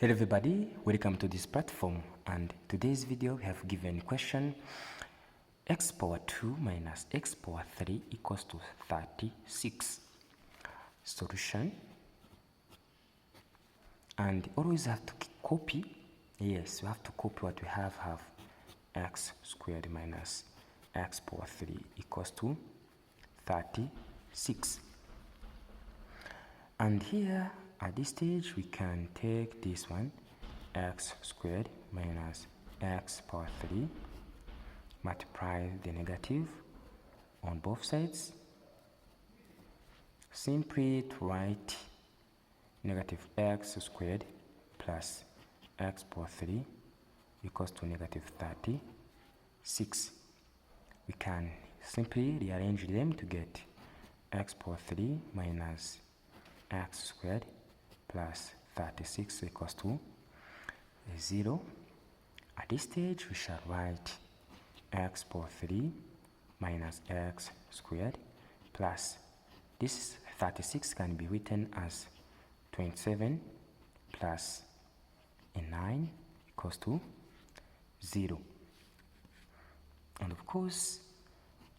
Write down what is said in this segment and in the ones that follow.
Hello everybody, welcome to this platform, and today's video we have given question x power 2 minus x power 3 equals to 36. Solution, and always have to copy. Yes, we have to copy what we have x squared minus x power 3 equals to 36. And here at this stage we can take this one, x squared minus x power 3, multiply the negative on both sides, simply to write negative x squared plus x power 3 equals to negative 36. We can simply rearrange them to get x power 3 minus x squared plus 36 equals to 0. At this stage we shall write x power 3 minus x squared plus this 36 can be written as 27 plus a 9 equals to 0. And of course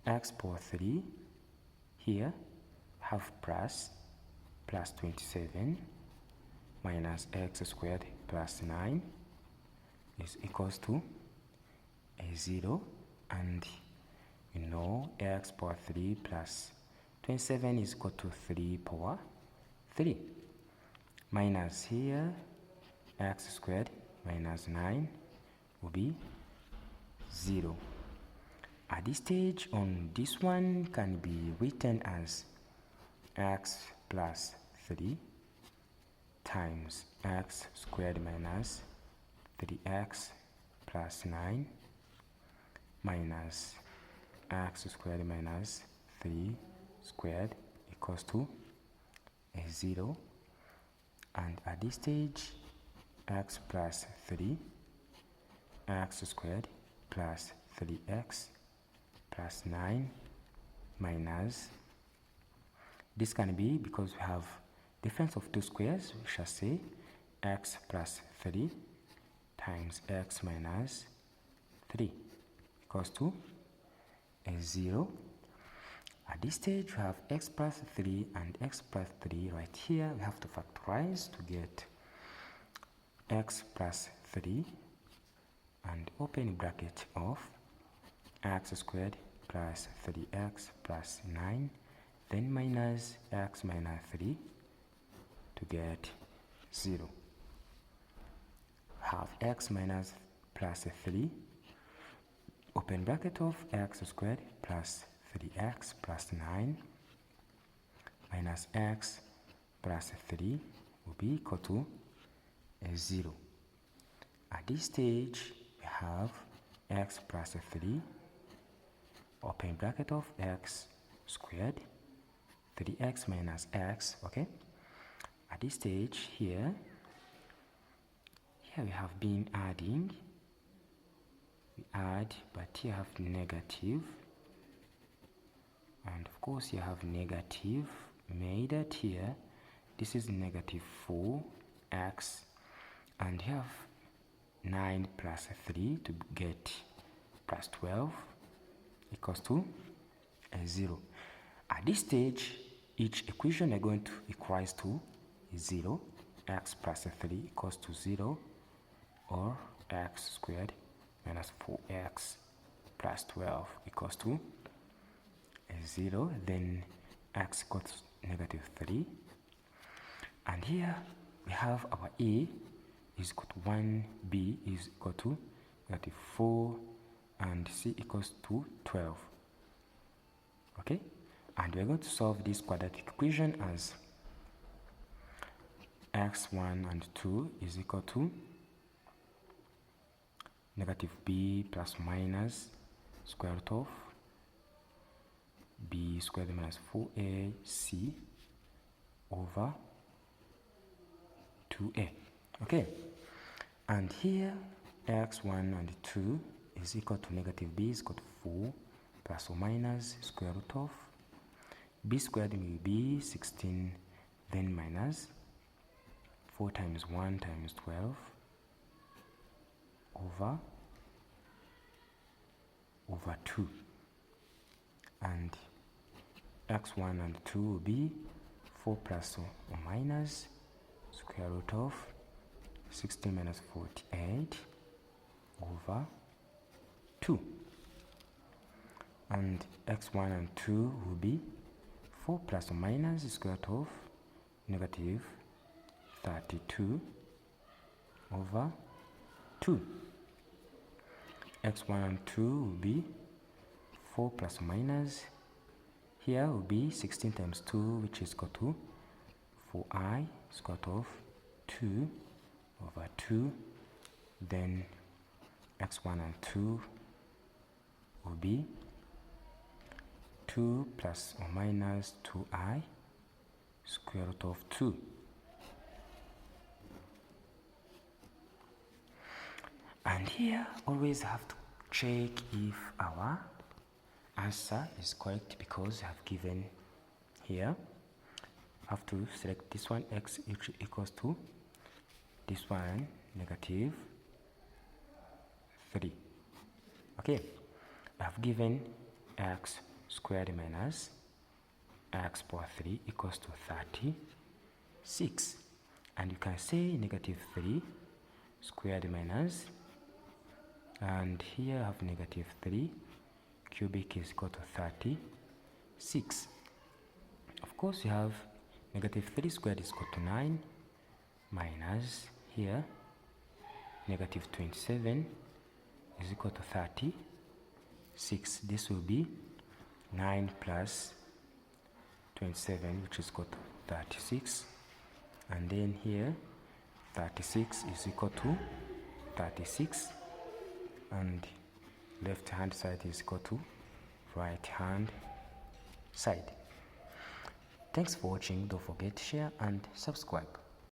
x power 3 here have plus 27 minus x squared plus 9 is equals to a 0, and you know x power 3 plus 27 is equal to 3 power 3 minus here x squared minus 9 will be 0. At this stage on this one can be written as x plus 3 times x squared minus 3x plus 9 minus x squared minus 3 squared equals to a 0. And at this stage x plus 3 x squared plus 3x plus 9 minus, this can be, because we have difference of two squares, we shall say x plus 3 times x minus 3 equals to a 0. At this stage we have x plus 3 and x plus 3 right here. We have to factorize to get x plus 3 and open bracket of x squared plus 3x plus 9, then minus x minus 3 to get 0. Have x minus plus 3, open bracket of x squared plus 3x plus 9 minus x plus 3 will be equal to a 0. At this stage we have x plus 3, open bracket of x squared 3x minus x. Okay, at this stage here we have been adding, we add, but here have negative, and of course you have negative made it here. This is negative 4x, and you have 9 plus 3 to get plus 12 equals to a 0. At this stage each equation are going to equals to 0. X plus 3 equals to 0, or x squared minus 4x plus 12 equals to a 0. Then x equals negative 3, and here we have our a is equal to 1, b is equal to negative 4, and c equals to 12. Okay, and we're going to solve this quadratic equation as x1 and 2 is equal to negative b plus minus square root of b squared minus 4ac over 2a. Okay, and here x1 and 2 is equal to negative b is equal to 4 plus or minus square root of b squared will be 16, then minus 4 times 1 times 12 over 2, and x1 and 2 will be 4 plus or minus square root of 16 minus 48 over 2, and x1 and 2 will be 4 plus or minus square root of negative 32 over 2. x1 and 2 will be 4 plus or minus, here will be 16 times 2, which is equal to 4i square root of 2 over 2. Then x1 and 2 will be 2 plus or minus 2i square root of 2. And here always have to check if our answer is correct, because I have given here, have to select this one x equals to this one negative 3. Okay, I have given x squared minus x power 3 equals to 36, and you can say negative 3 squared minus, and here I have negative 3 cubic is equal to 36. Of course, you have negative 3 squared is equal to 9 minus here negative 27 is equal to 36. This will be 9 plus 27, which is equal to 36, and then here 36 is equal to 36, and left hand side is equal to right hand side. Thanks for watching. Don't forget to share and subscribe.